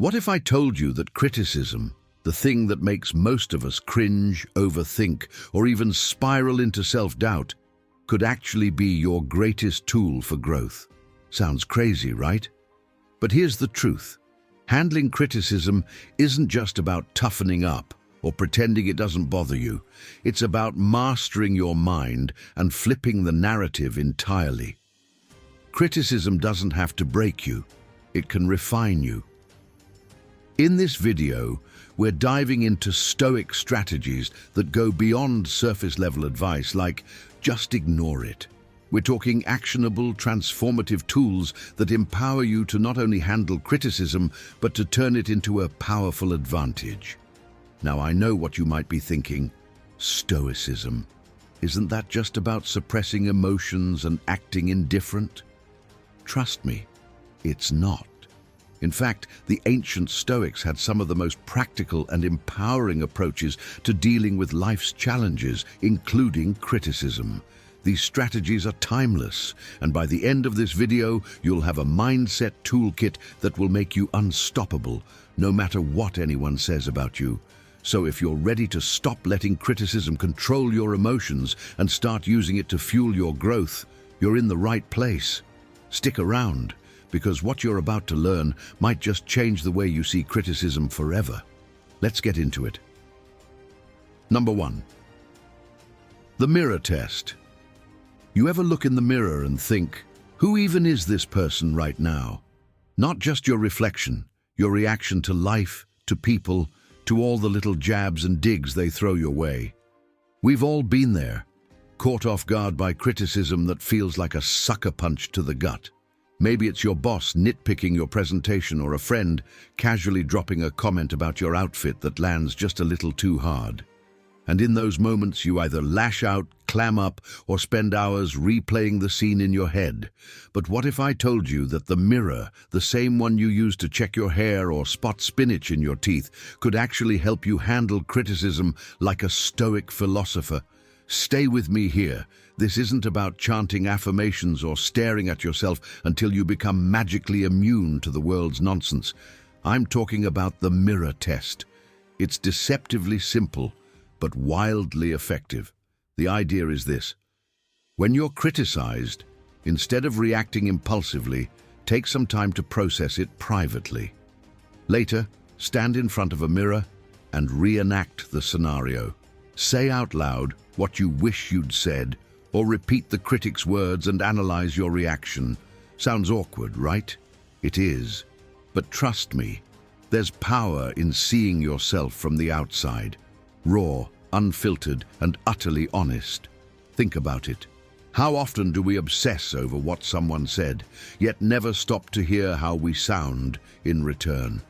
What if I told you that criticism, the thing that makes most of us cringe, overthink, or even spiral into self-doubt, could actually be your greatest tool for growth? Sounds crazy, right? But here's the truth. Handling criticism isn't just about toughening up or pretending it doesn't bother you. It's about mastering your mind and flipping the narrative entirely. Criticism doesn't have to break you. It can refine you. In this video, we're diving into Stoic strategies that go beyond surface-level advice like, just ignore it. We're talking actionable, transformative tools that empower you to not only handle criticism, but to turn it into a powerful advantage. Now, I know what you might be thinking. Stoicism. Isn't that just about suppressing emotions and acting indifferent? Trust me, it's not. In fact, the ancient Stoics had some of the most practical and empowering approaches to dealing with life's challenges, including criticism. These strategies are timeless, and by the end of this video, you'll have a mindset toolkit that will make you unstoppable, no matter what anyone says about you. So if you're ready to stop letting criticism control your emotions and start using it to fuel your growth, you're in the right place. Stick around, because what you're about to learn might just change the way you see criticism forever. Let's get into it. Number 1. The mirror test. You ever look in the mirror and think, who even is this person right now? Not just your reflection, your reaction to life, to people, to all the little jabs and digs they throw your way. We've all been there, caught off guard by criticism that feels like a sucker punch to the gut. Maybe it's your boss nitpicking your presentation or a friend casually dropping a comment about your outfit that lands just a little too hard. And in those moments, you either lash out, clam up, or spend hours replaying the scene in your head. But what if I told you that the mirror, the same one you use to check your hair or spot spinach in your teeth, could actually help you handle criticism like a Stoic philosopher? Stay with me here. This isn't about chanting affirmations or staring at yourself until you become magically immune to the world's nonsense. I'm talking about the mirror test. It's deceptively simple, but wildly effective. The idea is this. When you're criticized, instead of reacting impulsively, take some time to process it privately. Later, stand in front of a mirror and reenact the scenario. Say out loud what you wish you'd said, or repeat the critic's words and analyze your reaction. Sounds awkward, right? It is. But trust me, there's power in seeing yourself from the outside. Raw, unfiltered, and utterly honest. Think about it. How often do we obsess over what someone said, yet never stop to hear how we sound in return?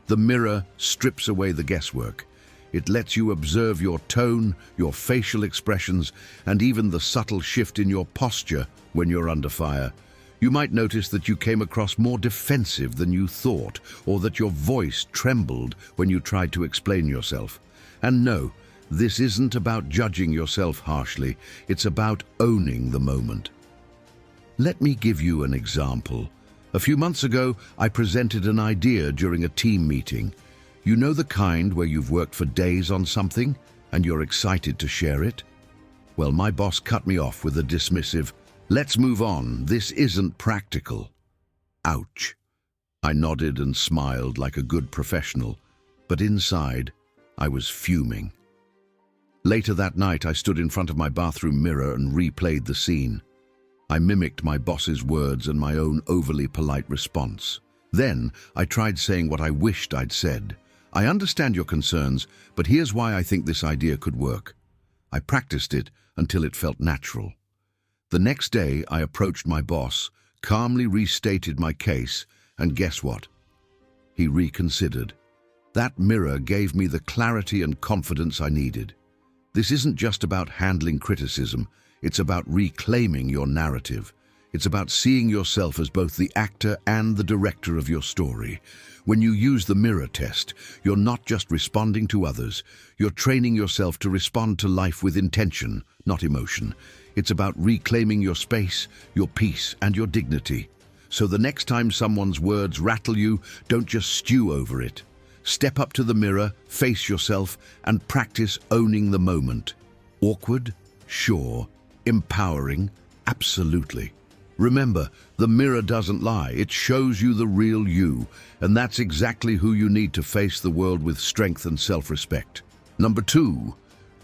The mirror strips away the guesswork. It lets you observe your tone, your facial expressions, and even the subtle shift in your posture when you're under fire. You might notice that you came across more defensive than you thought, or that your voice trembled when you tried to explain yourself. And no, this isn't about judging yourself harshly. It's about owning the moment. Let me give you an example. A few months ago, I presented an idea during a team meeting. You know the kind where you've worked for days on something and you're excited to share it? Well, my boss cut me off with a dismissive, "Let's move on, this isn't practical." Ouch. I nodded and smiled like a good professional, but inside, I was fuming. Later that night, I stood in front of my bathroom mirror and replayed the scene. I mimicked my boss's words and my own overly polite response. Then, I tried saying what I wished I'd said. I understand your concerns, but here's why I think this idea could work. I practiced it until it felt natural. The next day, I approached my boss, calmly restated my case, and guess what? He reconsidered. That mirror gave me the clarity and confidence I needed. This isn't just about handling criticism, it's about reclaiming your narrative. It's about seeing yourself as both the actor and the director of your story. When you use the mirror test, you're not just responding to others, you're training yourself to respond to life with intention, not emotion. It's about reclaiming your space, your peace, and your dignity. So the next time someone's words rattle you, don't just stew over it. Step up to the mirror, face yourself, and practice owning the moment. Awkward? Sure. Empowering? Absolutely. Remember, the mirror doesn't lie. It shows you the real you, and that's exactly who you need to face the world with strength and self-respect. Number 2,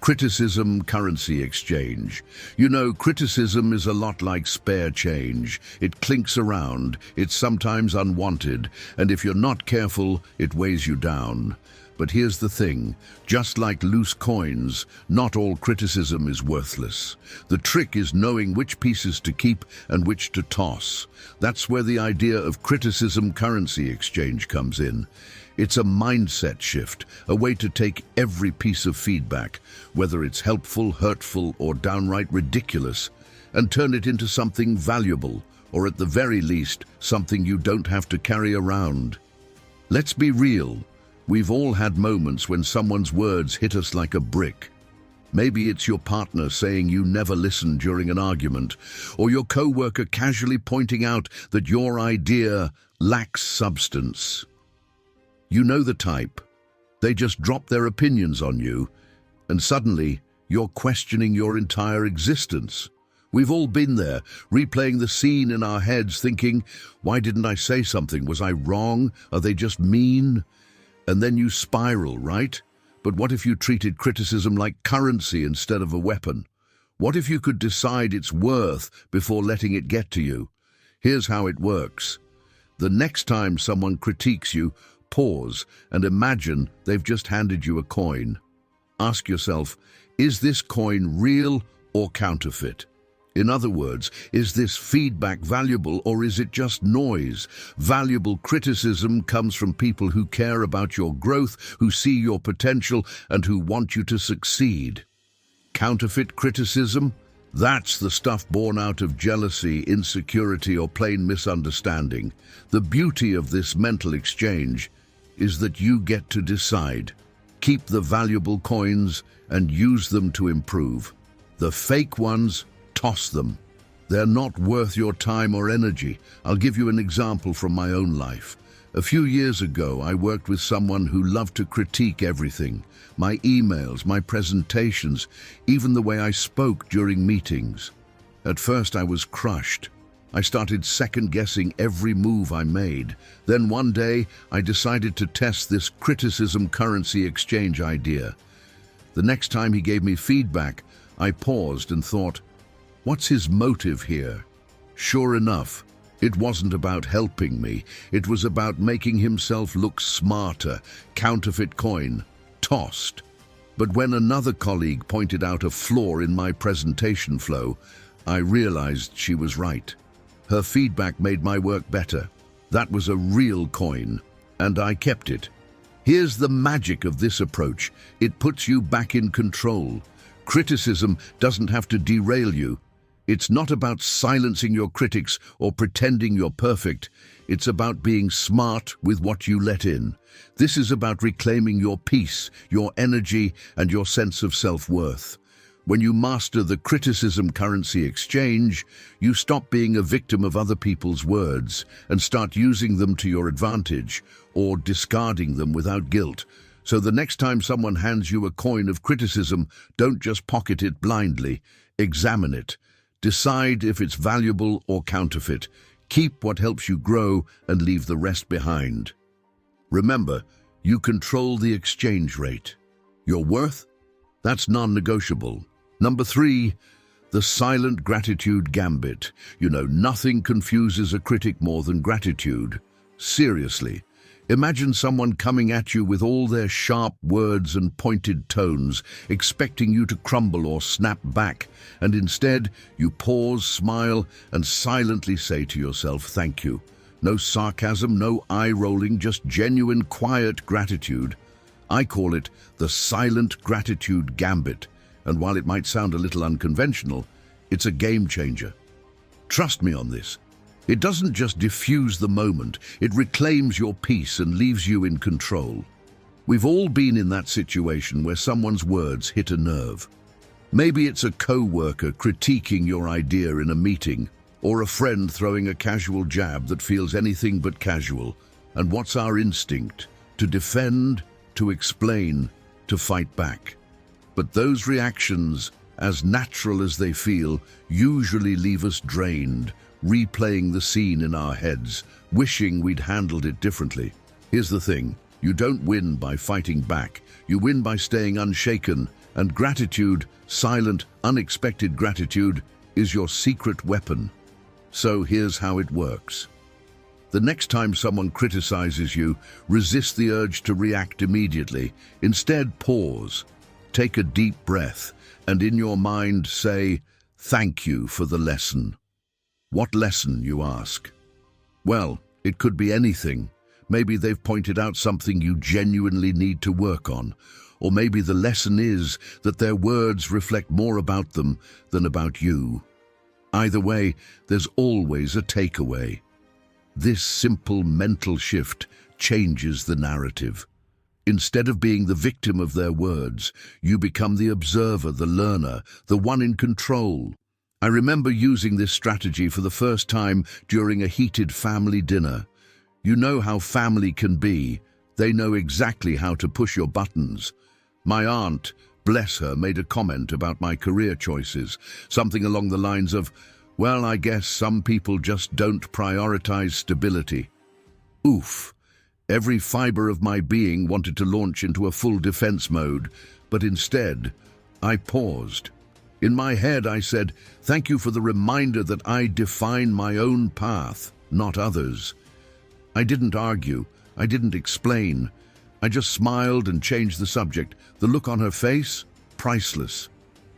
criticism currency exchange. You know, criticism is a lot like spare change. It clinks around, it's sometimes unwanted, and if you're not careful, it weighs you down. But here's the thing, just like loose coins, not all criticism is worthless. The trick is knowing which pieces to keep and which to toss. That's where the idea of criticism currency exchange comes in. It's a mindset shift, a way to take every piece of feedback, whether it's helpful, hurtful, or downright ridiculous, and turn it into something valuable, or at the very least, something you don't have to carry around. Let's be real. We've all had moments when someone's words hit us like a brick. Maybe it's your partner saying you never listened during an argument, or your coworker casually pointing out that your idea lacks substance. You know the type. They just drop their opinions on you, and suddenly you're questioning your entire existence. We've all been there, replaying the scene in our heads, thinking, why didn't I say something? Was I wrong? Are they just mean? And then you spiral, right? But what if you treated criticism like currency instead of a weapon? What if you could decide its worth before letting it get to you? Here's how it works. The next time someone critiques you, pause and imagine they've just handed you a coin. Ask yourself, is this coin real or counterfeit? In other words, is this feedback valuable or is it just noise? Valuable criticism comes from people who care about your growth, who see your potential, and who want you to succeed. Counterfeit criticism? That's the stuff born out of jealousy, insecurity, or plain misunderstanding. The beauty of this mental exchange is that you get to decide. Keep the valuable coins and use them to improve. The fake ones, toss them. They're not worth your time or energy. I'll give you an example from my own life. A few years ago, I worked with someone who loved to critique everything. My emails, my presentations, even the way I spoke during meetings. At first, I was crushed. I started second-guessing every move I made. Then one day, I decided to test this criticism currency exchange idea. The next time he gave me feedback, I paused and thought, what's his motive here? Sure enough, it wasn't about helping me. It was about making himself look smarter. Counterfeit coin, tossed. But when another colleague pointed out a flaw in my presentation flow, I realized she was right. Her feedback made my work better. That was a real coin, and I kept it. Here's the magic of this approach. It puts you back in control. Criticism doesn't have to derail you. It's not about silencing your critics or pretending you're perfect. It's about being smart with what you let in. This is about reclaiming your peace, your energy, and your sense of self-worth. When you master the criticism currency exchange, you stop being a victim of other people's words and start using them to your advantage or discarding them without guilt. So the next time someone hands you a coin of criticism, don't just pocket it blindly. Examine it. Decide if it's valuable or counterfeit. Keep what helps you grow and leave the rest behind. Remember, you control the exchange rate. Your worth? That's non-negotiable. Number 3, the silent gratitude gambit. You know, nothing confuses a critic more than gratitude. Seriously. Imagine someone coming at you with all their sharp words and pointed tones, expecting you to crumble or snap back, and instead you pause, smile, and silently say to yourself, thank you. No sarcasm, no eye-rolling, just genuine, quiet gratitude. I call it the silent gratitude gambit, and while it might sound a little unconventional, it's a game changer. Trust me on this. It doesn't just diffuse the moment, it reclaims your peace and leaves you in control. We've all been in that situation where someone's words hit a nerve. Maybe it's a co-worker critiquing your idea in a meeting, or a friend throwing a casual jab that feels anything but casual. And what's our instinct? To defend, to explain, to fight back. But those reactions, as natural as they feel, usually leave us drained, replaying the scene in our heads, wishing we'd handled it differently. Here's the thing, you don't win by fighting back, you win by staying unshaken, and gratitude, silent, unexpected gratitude, is your secret weapon. So here's how it works. The next time someone criticizes you, resist the urge to react immediately. Instead, pause, take a deep breath, and in your mind say, "Thank you for the lesson." What lesson, you ask? Well, it could be anything. Maybe they've pointed out something you genuinely need to work on. Or maybe the lesson is that their words reflect more about them than about you. Either way, there's always a takeaway. This simple mental shift changes the narrative. Instead of being the victim of their words, you become the observer, the learner, the one in control. I remember using this strategy for the first time during a heated family dinner. You know how family can be. They know exactly how to push your buttons. My aunt, bless her, made a comment about my career choices, something along the lines of, "Well, I guess some people just don't prioritize stability." Oof. Every fiber of my being wanted to launch into a full defense mode, but instead, I paused. In my head, I said, "Thank you for the reminder that I define my own path, not others." I didn't argue. I didn't explain. I just smiled and changed the subject. The look on her face, priceless.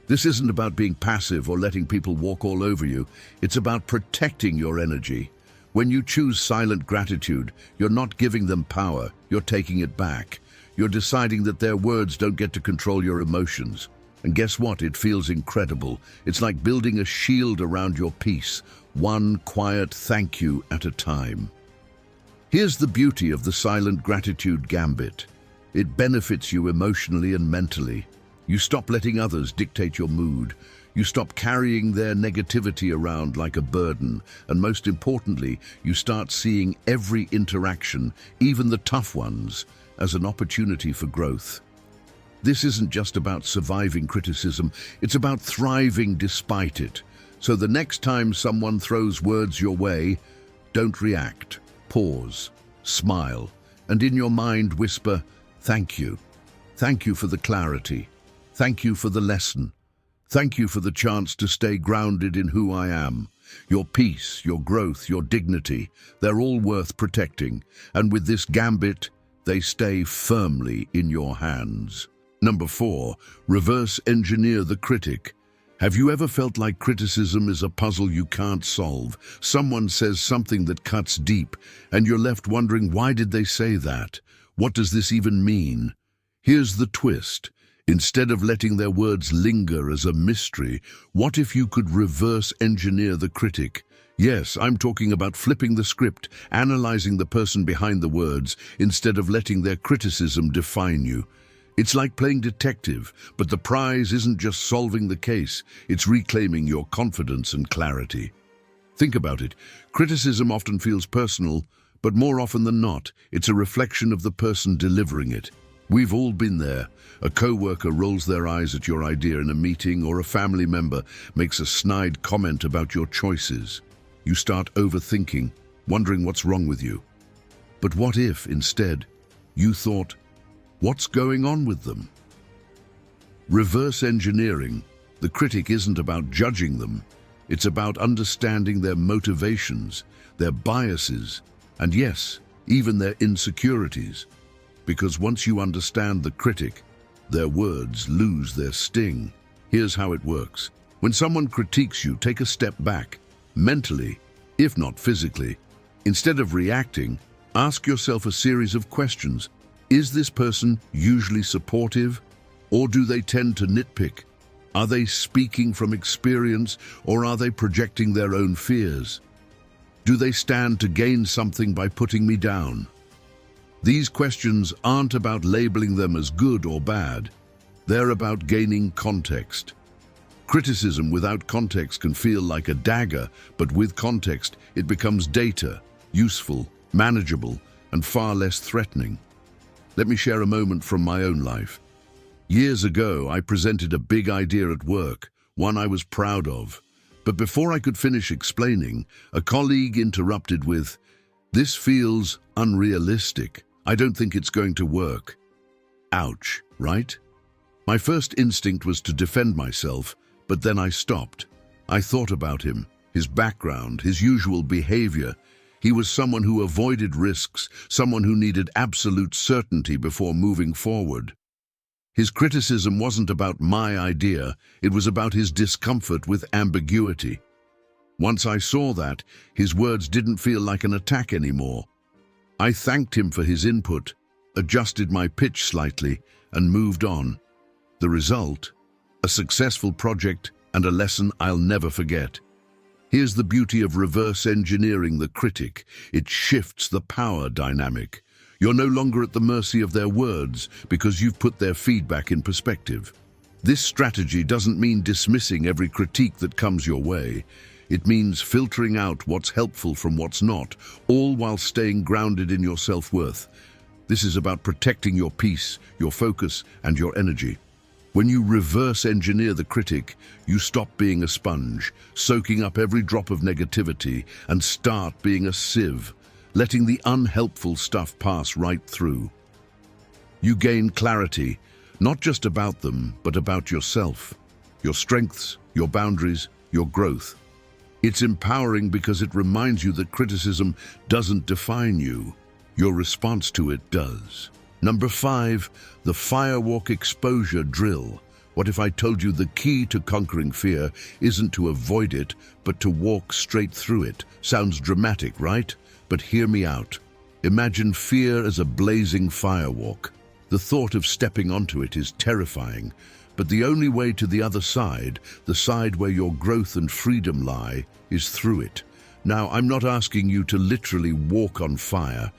This isn't about being passive or letting people walk all over you. It's about protecting your energy. When you choose silent gratitude, you're not giving them power, you're taking it back. You're deciding that their words don't get to control your emotions. And guess what? It feels incredible. It's like building a shield around your peace, one quiet thank you at a time. Here's the beauty of the silent gratitude gambit. It benefits you emotionally and mentally. You stop letting others dictate your mood. You stop carrying their negativity around like a burden. And most importantly, you start seeing every interaction, even the tough ones, as an opportunity for growth. This isn't just about surviving criticism, it's about thriving despite it. So the next time someone throws words your way, don't react. Pause, smile, and in your mind whisper, "Thank you. Thank you for the clarity. Thank you for the lesson. Thank you for the chance to stay grounded in who I am. Your peace, your growth, your dignity, they're all worth protecting. And with this gambit, they stay firmly in your hands." Number 4, reverse engineer the critic. Have you ever felt like criticism is a puzzle you can't solve? Someone says something that cuts deep, and you're left wondering, why did they say that? What does this even mean? Here's the twist. Instead of letting their words linger as a mystery, what if you could reverse engineer the critic? Yes, I'm talking about flipping the script, analyzing the person behind the words, instead of letting their criticism define you. It's like playing detective, but the prize isn't just solving the case, it's reclaiming your confidence and clarity. Think about it. Criticism often feels personal, but more often than not, it's a reflection of the person delivering it. We've all been there. A coworker rolls their eyes at your idea in a meeting, or a family member makes a snide comment about your choices. You start overthinking, wondering what's wrong with you. But what if, instead, you thought, what's going on with them? Reverse engineering, the critic isn't about judging them. It's about understanding their motivations, their biases, and yes, even their insecurities. Because once you understand the critic, their words lose their sting. Here's how it works. When someone critiques you, take a step back, mentally, if not physically. Instead of reacting, ask yourself a series of questions. Is this person usually supportive, or do they tend to nitpick? Are they speaking from experience, or are they projecting their own fears? Do they stand to gain something by putting me down? These questions aren't about labeling them as good or bad. They're about gaining context. Criticism without context can feel like a dagger, but with context, it becomes data, useful, manageable, and far less threatening. Let me share a moment from my own life. Years ago, I presented a big idea at work, one I was proud of. But before I could finish explaining, a colleague interrupted with, "This feels unrealistic. I don't think it's going to work." Ouch, right? My first instinct was to defend myself, but then I stopped. I thought about him, his background, his usual behavior. He was someone who avoided risks, someone who needed absolute certainty before moving forward. His criticism wasn't about my idea, it was about his discomfort with ambiguity. Once I saw that, his words didn't feel like an attack anymore. I thanked him for his input, adjusted my pitch slightly, and moved on. The result? A successful project and a lesson I'll never forget. Here's the beauty of reverse engineering the critic. It shifts the power dynamic. You're no longer at the mercy of their words because you've put their feedback in perspective. This strategy doesn't mean dismissing every critique that comes your way. It means filtering out what's helpful from what's not, all while staying grounded in your self-worth. This is about protecting your peace, your focus, and your energy. When you reverse engineer the critic, you stop being a sponge, soaking up every drop of negativity, and start being a sieve, letting the unhelpful stuff pass right through. You gain clarity, not just about them, but about yourself, your strengths, your boundaries, your growth. It's empowering because it reminds you that criticism doesn't define you. Your response to it does. Number 5, the firewalk exposure drill. What if I told you the key to conquering fear isn't to avoid it, but to walk straight through it? Sounds dramatic, right? But hear me out. Imagine fear as a blazing firewalk. The thought of stepping onto it is terrifying, but the only way to the other side, the side where your growth and freedom lie, is through it. Now, I'm not asking you to literally walk on fire.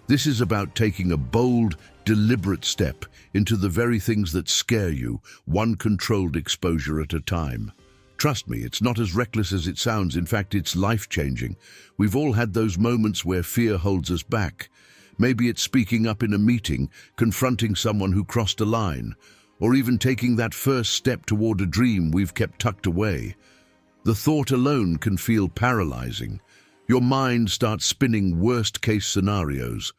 This is about taking a bold, deliberate step into the very things that scare you, one controlled exposure at a time. Trust me, it's not as reckless as it sounds. In fact, it's life-changing. We've all had those moments where fear holds us back. Maybe it's speaking up in a meeting, confronting someone who crossed a line, or even taking that first step toward a dream we've kept tucked away. The thought alone can feel paralyzing. Your mind starts spinning worst-case scenarios.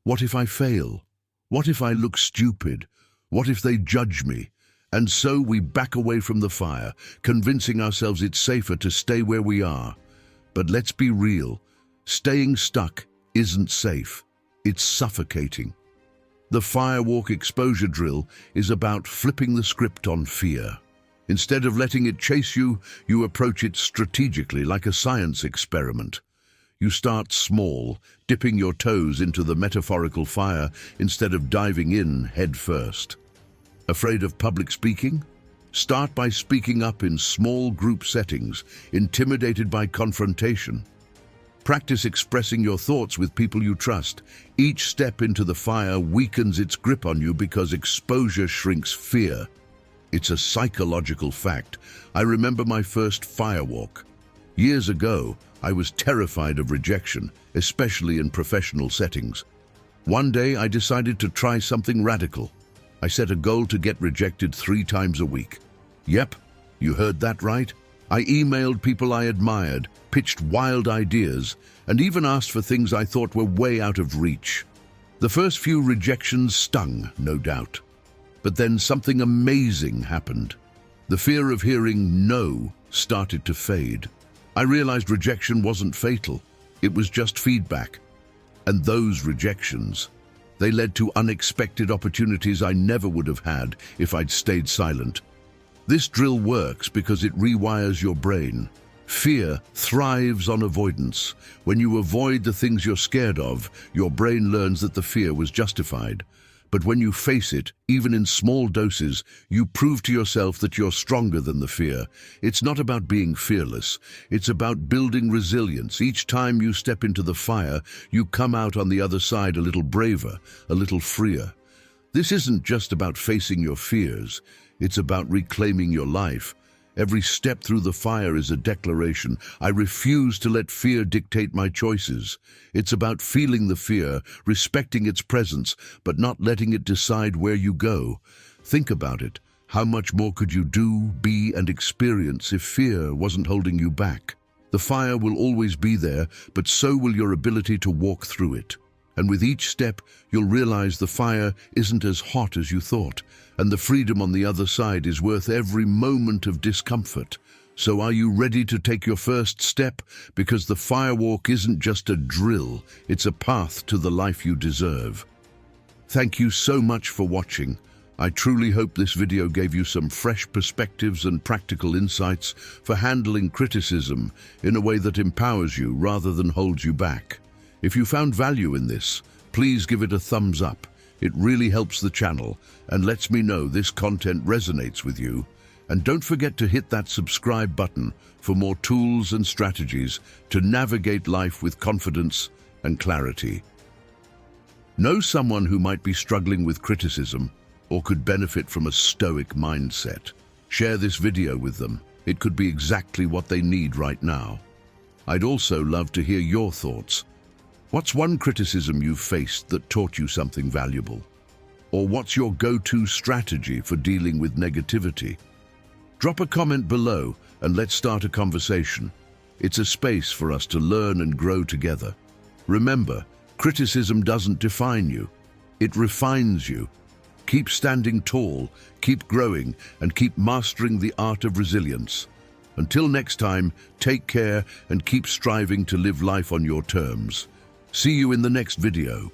What if I fail? What if I look stupid? What if they judge me? And so we back away from the fire, convincing ourselves it's safer to stay where we are. But let's be real. Staying stuck isn't safe. It's suffocating. The firewalk exposure drill is about flipping the script on fear. Instead of letting it chase you, you approach it strategically like a science experiment. You start small, dipping your toes into the metaphorical fire instead of diving in head first. Afraid of public speaking? Start by speaking up in small group settings, intimidated by confrontation. Practice expressing your thoughts with people you trust. Each step into the fire weakens its grip on you because exposure shrinks fear. It's a psychological fact. I remember my first firewalk. Years ago, I was terrified of rejection, especially in professional settings. One day, I decided to try something radical. I set a goal to get rejected 3 times a week. Yep, you heard that right. I emailed people I admired, pitched wild ideas, and even asked for things I thought were way out of reach. The first few rejections stung, no doubt. But then something amazing happened. The fear of hearing no started to fade. I realized rejection wasn't fatal. It was just feedback. And those rejections, they led to unexpected opportunities I never would have had if I'd stayed silent. This drill works because it rewires your brain. Fear thrives on avoidance. When you avoid the things you're scared of, your brain learns that the fear was justified. But when you face it, even in small doses, you prove to yourself that you're stronger than the fear. It's not about being fearless. It's about building resilience. Each time you step into the fire, you come out on the other side a little braver, a little freer. This isn't just about facing your fears. It's about reclaiming your life. Every step through the fire is a declaration. I refuse to let fear dictate my choices. It's about feeling the fear, respecting its presence, but not letting it decide where you go. Think about it. How much more could you do, be, and experience if fear wasn't holding you back? The fire will always be there, but so will your ability to walk through it. And with each step, you'll realize the fire isn't as hot as you thought, and the freedom on the other side is worth every moment of discomfort. So are you ready to take your first step? Because the firewalk isn't just a drill, it's a path to the life you deserve. Thank you so much for watching. I truly hope this video gave you some fresh perspectives and practical insights for handling criticism in a way that empowers you rather than holds you back. If you found value in this, please give it a thumbs up. It really helps the channel and lets me know this content resonates with you. And don't forget to hit that subscribe button for more tools and strategies to navigate life with confidence and clarity. Know someone who might be struggling with criticism or could benefit from a stoic mindset. Share this video with them. It could be exactly what they need right now. I'd also love to hear your thoughts. What's one criticism you've faced that taught you something valuable? Or what's your go-to strategy for dealing with negativity? Drop a comment below and let's start a conversation. It's a space for us to learn and grow together. Remember, criticism doesn't define you. It refines you. Keep standing tall, keep growing, and keep mastering the art of resilience. Until next time, take care and keep striving to live life on your terms. See you in the next video.